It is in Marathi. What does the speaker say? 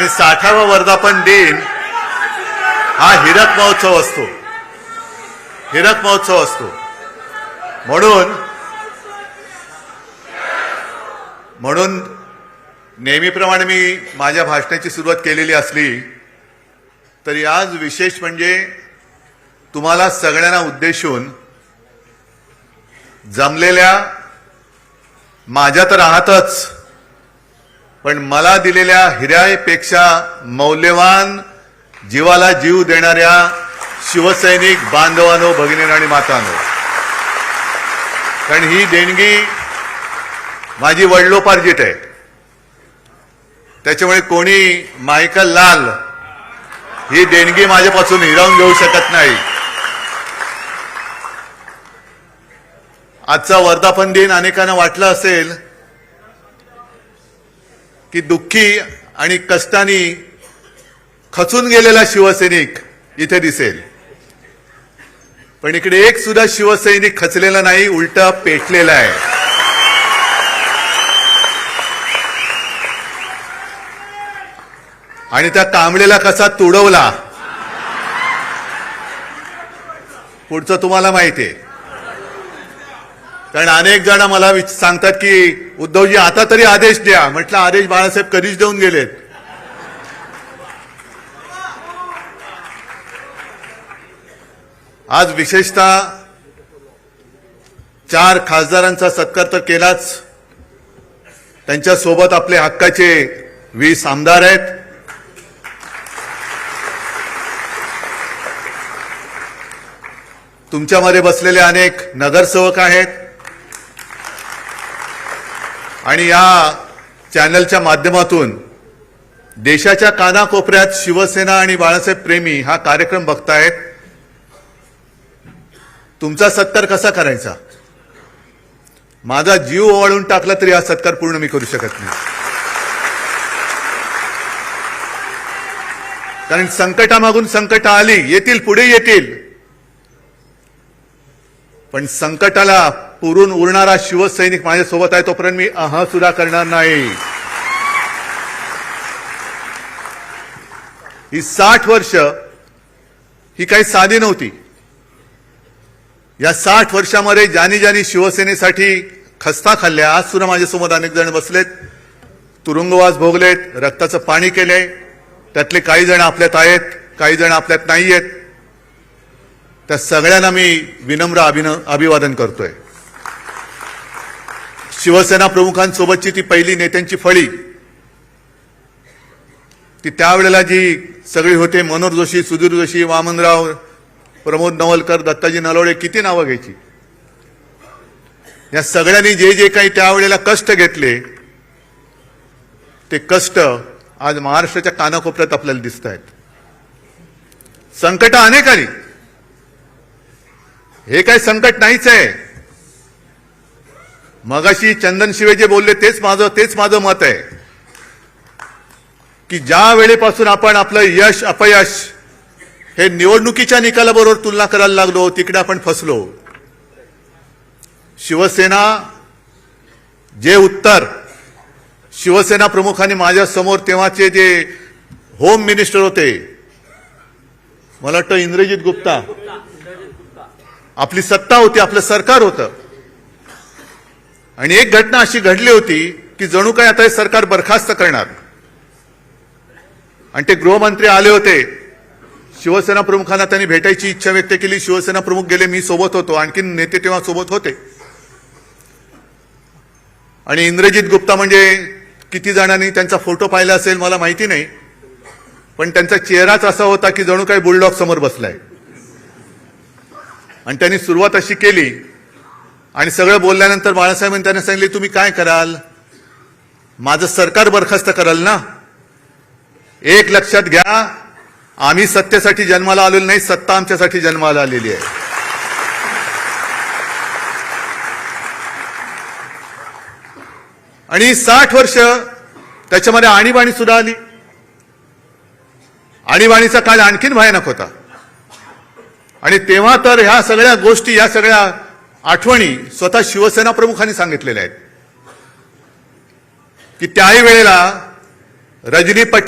आणि 60वा वर्धापन दिन हा हीरक महोत्सव असतो. हीरक महोत्सव असतो. म्हणून नेहमीप्रमाणे मी माझ्या भाषणाची सुरुवात केलेली असली तरी आज विशेष म्हणजे तुम्हाला सगळ्यांना उद्देशून जमलेल्या माझ्या तर आहातच, पण मला दिलेल्या हिऱ्यापेक्षा मौल्यवान जीवाला जीव देणाऱ्या शिवसैनिक बांधवांनो, भगिनींनो आणि मातांनो, कारण ही देणगी माझी वडिलोपार्जित आहे. त्याच्यामुळे कोणी मायकल लाल ही देणगी माझ्यापासून हिरावून घेऊ शकत नाही. आजचा वर्धापन दिन अनेकांना वाटलं असेल की दुःखी आणि कष्टाने खचून गेलेला शिवसैनिक इथे दिसेल, पण इकडे एक सुद्धा शिवसैनिक खचलेला नाही, उलटा पेटलेला आहे. आणि त्या कांबळेला कसा तुडवला पुढचं तुम्हाला माहिती आहे. कारण अनेक जण मला सांगतात की उद्धवजी आता तरी आदेश द्या. म्हटलं आदेश बाळासाहेब कधीच देऊन गेलेत. आज विशेषतः 4 खासदारांचा सत्कार तर केलाच, त्यांच्यासोबत आपले हक्काचे 20 आमदार आहेत. तुमच्यामध्ये बसलेले अनेक नगरसेवक आहेत आणि या चॅनलच्या माध्यमातून देशाच्या कानाकोपऱ्यात शिवसेना आणि बाळासाहेब प्रेमी हा कार्यक्रम बघतायत. तुमचा सत्कार कसा करायचा? माझा जीव ओवाळून टाकला तरी हा सत्कार पूर्ण मी करू शकत नाही. कारण संकटामागून संकट आली, येतील, पुढे येतील, पण संकटाला पुरून उरणारा शिवसैनिक माझ्यासोबत आहे तोपर्यंत मी सुद्धा करणार नाही. ही 60 वर्ष ही काही साधी नव्हती. या 60 वर्षामध्ये ज्यांनी शिवसेनेसाठी खस्ता खाल्ल्या, आज सुद्धा माझ्यासोबत अनेक जण बसलेत, तुरुंगवास भोगलेत, रक्ताचं पाणी केलंय. त्यातले काही जण आपल्यात आहेत, काही जण आपल्यात नाही आहेत. त्या सगळ्यांना मी विनम्र अभिवादन करतोय. शिवसेना प्रमुखांसोबतची ती पहिली नेत्यांची फळी, ती त्यावेळेला जी सगळी होते, मनोहर जोशी, सुधीर जोशी, वामनराव, प्रमोद नवलकर, दत्ताजी नलवडे, किती नावं घ्यायची. या सगळ्यांनी जे काही त्यावेळेला कष्ट घेतले, ते कष्ट आज महाराष्ट्राच्या कानाकोपऱ्यात आपल्याला दिसत आहेत. संकट अनेक आली, हे काही संकट नाहीच आहे. मगाशी चंदन शिवे जे बोलले तेच माझं मत आहे की ज्या वेळेपासून आपण आपलं यश अपयश हे निवडणुकीच्या निकालाबरोबर तुलना करायला लागलो, तिकडे आपण फसलो. शिवसेना जे उत्तर शिवसेना प्रमुखांनी माझ्या समोर, तेव्हाचे जे होम मिनिस्टर होते, मला वाटतं इंद्रजित गुप्ता, आपली सत्ता होती, आपलं सरकार होतं, आणि एक घटना अशी घडली होती की जणू काही आता हे सरकार बरखास्त करणार. आणि ते गृहमंत्री आले होते, शिवसेना प्रमुखांना त्यांनी भेटायची इच्छा व्यक्त केली. शिवसेना प्रमुख गेले, मी सोबत होतो, आणखी नेते तेव्हा सोबत होते. आणि इंद्रजित गुप्ता म्हणजे किती जणांनी त्यांचा फोटो पाहिला असेल मला माहिती नाही, पण त्यांचा चेहराच असा होता की जणू काही बुलडॉग समोर बसलाय. आणि त्यांनी सुरुवात अशी केली आणि सगळं बोलल्यानंतर बाळासाहेबांनी त्यांना सांगितले, तुम्ही काय कराल? माझं सरकार बरखास्त कराल ना? एक लक्षात घ्या, आम्ही सत्तेसाठी जन्माला आलेलो नाही, सत्ता आमच्यासाठी जन्माला आलेली आहे. आणि 60 वर्ष त्याच्यामध्ये आणीबाणी सुद्धा आली. आणीबाणीचा काळ आणखीन भयानक होता. आणि तेव्हा तर ह्या सगळ्या गोष्टी, या सगळ्या आठवणी स्वतः शिवसेना प्रमुखांनी सांगितलेल्या आहेत की त्याही वेळेला रजनी पटेल